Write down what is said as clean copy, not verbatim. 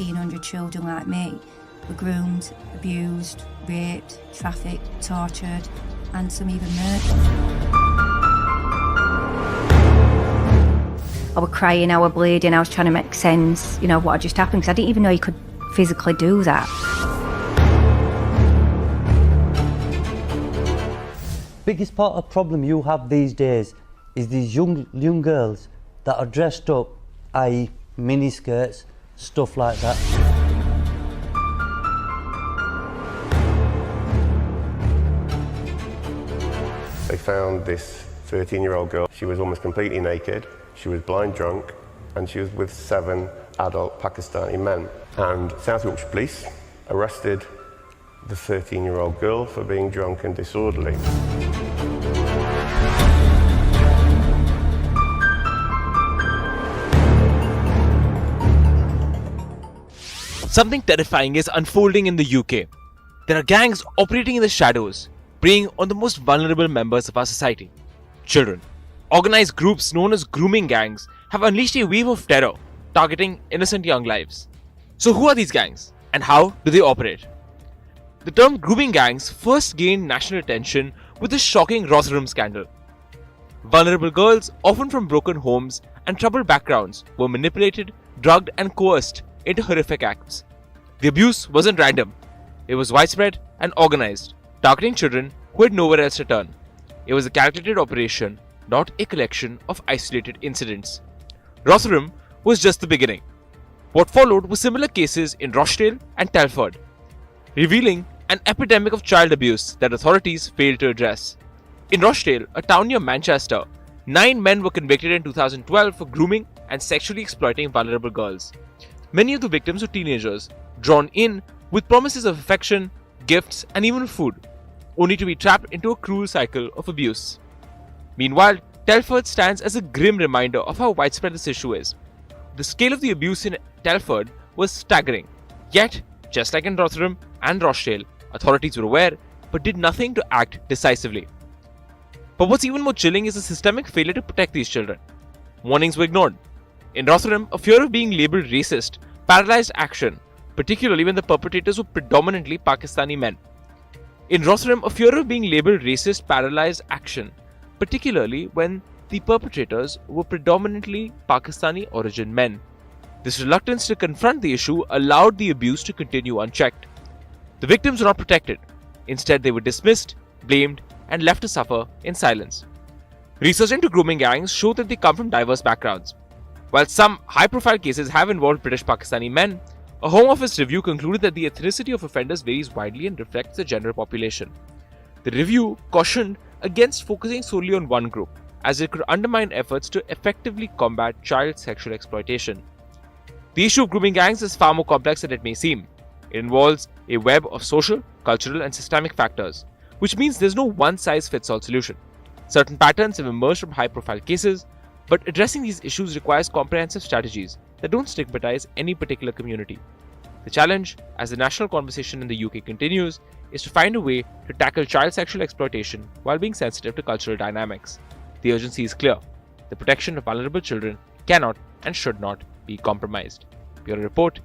1,500 children like me were groomed, abused, raped, trafficked, tortured, and some even murdered. I was crying, I was bleeding, I was trying to make sense, what had just happened, because I didn't even know you could physically do that. Biggest part of the problem you have these days is these young girls that are dressed up, i.e. miniskirts, stuff like that. They found this 13-year-old girl. She was almost completely naked, she was blind drunk, and she was with 7 adult Pakistani men. And South Yorkshire Police arrested the 13-year-old girl for being drunk and disorderly. Something terrifying is unfolding in the UK. There are gangs operating in the shadows, preying on the most vulnerable members of our society, children. Organized groups known as grooming gangs have unleashed a wave of terror, targeting innocent young lives. So who are these gangs, and how do they operate? The term grooming gangs first gained national attention with the shocking Rotherham scandal. Vulnerable girls, often from broken homes and troubled backgrounds, were manipulated, drugged and coerced into horrific acts. The abuse wasn't random. It was widespread and organized, targeting children who had nowhere else to turn. It was a calculated operation, not a collection of isolated incidents. Rotherham was just the beginning. What followed were similar cases in Rochdale and Telford, revealing an epidemic of child abuse that authorities failed to address. In Rochdale, a town near Manchester, 9 men were convicted in 2012 for grooming and sexually exploiting vulnerable girls. Many of the victims were teenagers, drawn in with promises of affection, gifts, and even food, only to be trapped into a cruel cycle of abuse. Meanwhile, Telford stands as a grim reminder of how widespread this issue is. The scale of the abuse in Telford was staggering, yet, just like in Rotherham and Rochdale, authorities were aware but did nothing to act decisively. But what's even more chilling is the systemic failure to protect these children. Warnings were ignored. In Rotherham, a fear of being labelled racist paralyzed action, particularly when the perpetrators were predominantly Pakistani men. In Rotherham, a fear of being labelled racist paralyzed action, particularly when the perpetrators were predominantly Pakistani origin men. This reluctance to confront the issue allowed the abuse to continue unchecked. The victims were not protected. Instead, they were dismissed, blamed, and left to suffer in silence. Research into grooming gangs show that they come from diverse backgrounds. While some high-profile cases have involved British Pakistani men, a Home Office review concluded that the ethnicity of offenders varies widely and reflects the general population. The review cautioned against focusing solely on one group, as it could undermine efforts to effectively combat child sexual exploitation. The issue of grooming gangs is far more complex than it may seem. It involves a web of social, cultural, and systemic factors, which means there's no one-size-fits-all solution. Certain patterns have emerged from high-profile cases, but addressing these issues requires comprehensive strategies that don't stigmatize any particular community. The challenge, as the national conversation in the UK continues, is to find a way to tackle child sexual exploitation while being sensitive to cultural dynamics. The urgency is clear. The protection of vulnerable children cannot and should not be compromised. Bureau Report.